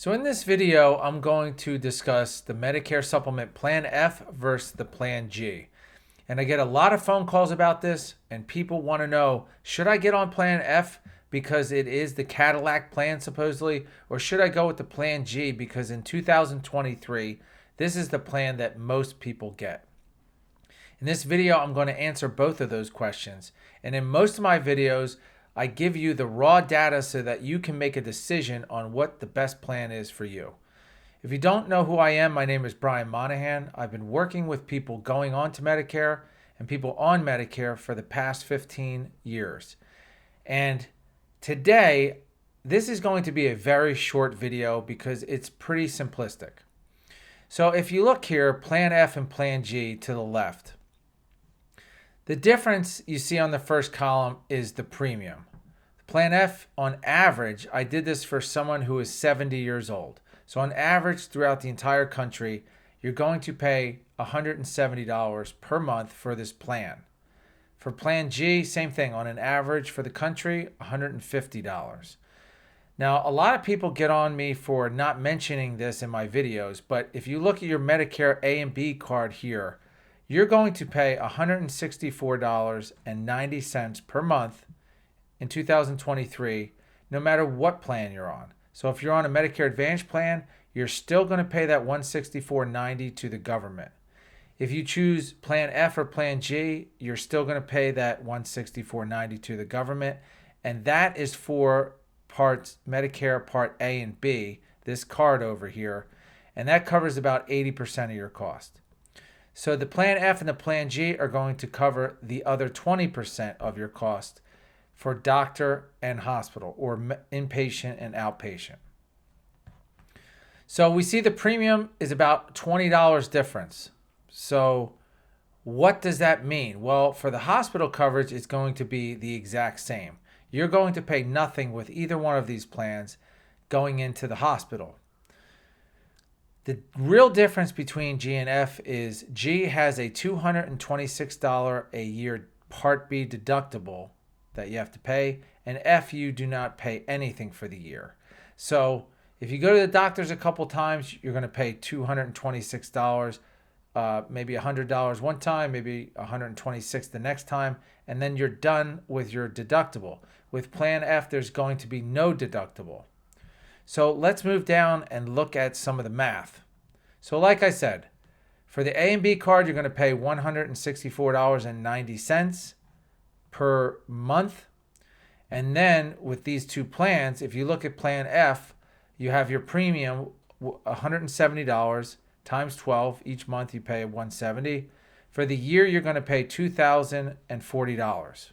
So in this video, I'm going to discuss the Medicare Supplement Plan F versus the Plan G. And I get a lot of phone calls about this, and people want to know, should I get on Plan F because it is the Cadillac plan supposedly, or should I go with the Plan G because in 2023, this is the plan that most people get. In this video, I'm going to answer both of those questions. And in most of my videos, I give you the raw data so that you can make a decision on what the best plan is for you. If you don't know who I am, my name is Brian Monahan. I've been working with people going on to Medicare and people on Medicare for the past 15 years. And today, this is going to be a very short video because it's pretty simplistic. So if you look here, Plan F and Plan G to the left, the difference you see on the first column is the premium. Plan F, on average, I did this for someone who is 70 years old. So on average, throughout the entire country, you're going to pay $170 per month for this plan. For Plan G, same thing. On an average for the country, $150. Now, a lot of people get on me for not mentioning this in my videos, but if you look at your Medicare A and B card here, you're going to pay $164.90 per month in 2023, no matter what plan you're on. So if you're on a Medicare Advantage plan, you're still going to pay that $164.90 to the government. If you choose Plan F or Plan G, you're still going to pay that $164.90 to the government. And that is for parts Medicare Part A and B, this card over here. And that covers about 80% of your cost. So the Plan F and the Plan G are going to cover the other 20% of your cost for doctor and hospital, or inpatient and outpatient. So we see the premium is about $20 difference. So what does that mean? Well, for the hospital coverage, it's going to be the exact same. You're going to pay nothing with either one of these plans going into the hospital. The real difference between G and F is G has a $226 a year Part B deductible that you have to pay, and F, you do not pay anything for the year. So if you go to the doctors a couple times, you're going to pay $226, maybe $100 one time, maybe $126 the next time, and then you're done with your deductible. With Plan F, there's going to be no deductible. So let's move down and look at some of the math. So like I said, for the A and B card, you're going to pay $164.90 per month. And then with these two plans, if you look at Plan F, you have your premium $170 times 12. Each month you pay $170. For the year, you're going to pay $2,040.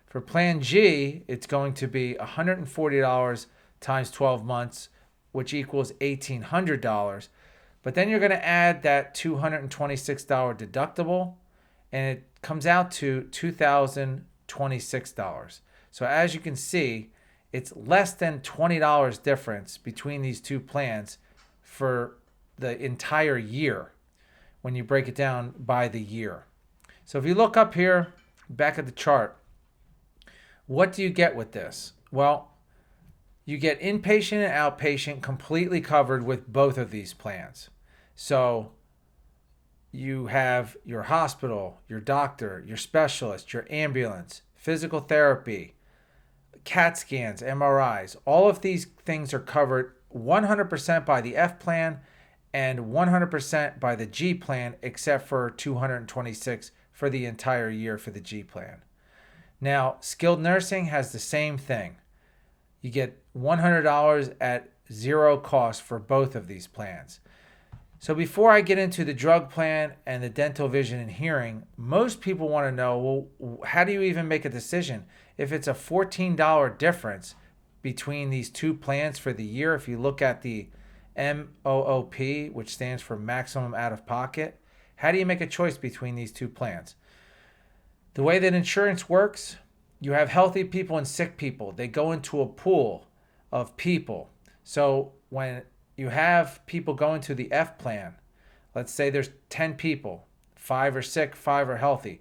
For Plan G, it's going to be $140 times 12 months, which equals $1,800. But then you're going to add that $226 deductible, and it comes out to $2,026. So as you can see, it's less than $20 difference between these two plans for the entire year when you break it down by the year. So if you look up here, back at the chart, what do you get with this? Well, you get inpatient and outpatient completely covered with both of these plans. So you have your hospital, your doctor, your specialist, your ambulance, physical therapy, CAT scans, MRIs. All of these things are covered 100% by the F plan and 100% by the G plan, except for $226 for the entire year for the G plan. Now, skilled nursing has the same thing. You get $100 at zero cost for both of these plans. So before I get into the drug plan and the dental, vision, and hearing, most people want to know, well, how do you even make a decision? If it's a $14 difference between these two plans for the year, if you look at the MOOP, which stands for maximum out of pocket, how do you make a choice between these two plans? The way that insurance works, you have healthy people and sick people. They go into a pool of people. So when you have people going to the F plan, let's say there's 10 people, 5 are sick, 5 are healthy.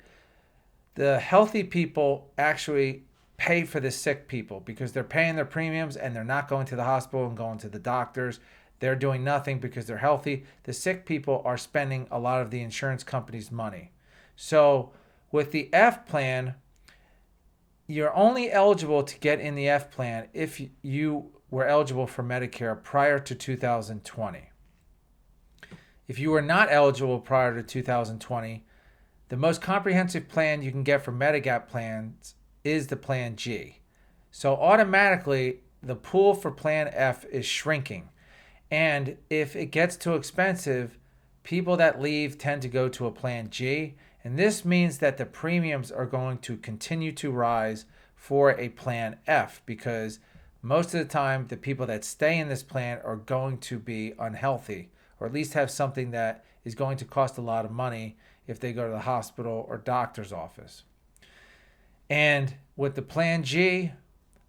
The healthy people actually pay for the sick people because they're paying their premiums and they're not going to the hospital and going to the doctors. They're doing nothing because they're healthy. The sick people are spending a lot of the insurance company's money. So with the F plan, you're only eligible to get in the F plan if you were eligible for Medicare prior to 2020. If you were not eligible prior to 2020, the most comprehensive plan you can get for Medigap plans is the Plan G. So automatically, the pool for Plan F is shrinking. And if it gets too expensive, people that leave tend to go to a Plan G. And this means that the premiums are going to continue to rise for a Plan F because most of the time, the people that stay in this plan are going to be unhealthy or at least have something that is going to cost a lot of money if they go to the hospital or doctor's office. And with the Plan G,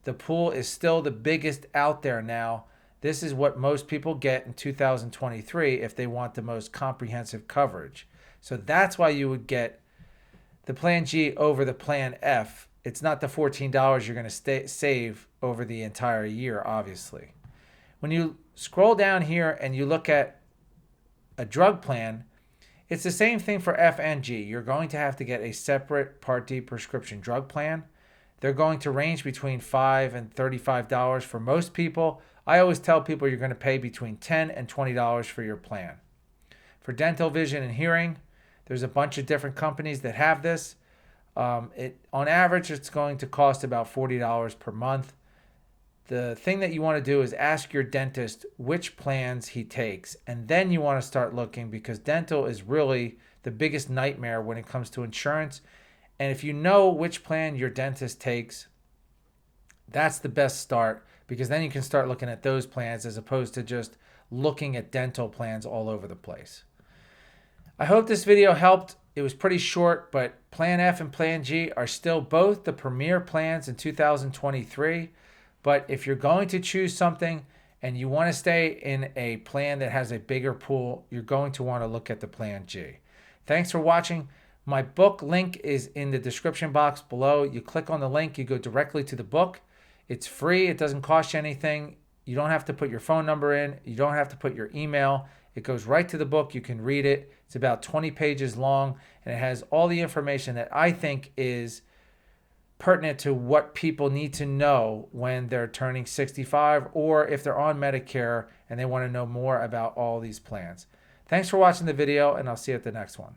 the pool is still the biggest out there now. This is what most people get in 2023 if they want the most comprehensive coverage. So that's why you would get the Plan G over the Plan F. It's not the $14 you're going to save over the entire year, obviously. When you scroll down here and you look at a drug plan, it's the same thing for F and G. You're going to have to get a separate Part D prescription drug plan. They're going to range between $5 and $35 for most people. I always tell people you're going to pay between $10 and $20 for your plan. For dental, vision, and hearing, there's a bunch of different companies that have this. On average, it's going to cost about $40 per month. The thing that you want to do is ask your dentist which plans he takes, and then you want to start looking because dental is really the biggest nightmare when it comes to insurance. And if you know which plan your dentist takes, that's the best start because then you can start looking at those plans as opposed to just looking at dental plans all over the place. I hope this video helped. It was pretty short, but Plan F and Plan G are still both the premier plans in 2023. But if you're going to choose something and you want to stay in a plan that has a bigger pool, you're going to want to look at the Plan G. Thanks for watching. My book link is in the description box below. You click on the link, you go directly to the book. It's free. It doesn't cost you anything. You don't have to put your phone number in. You don't have to put your email. It goes right to the book. You can read it. It's about 20 pages long, and it has all the information that I think is pertinent to what people need to know when they're turning 65 or if they're on Medicare and they want to know more about all these plans. Thanks for watching the video, and I'll see you at the next one.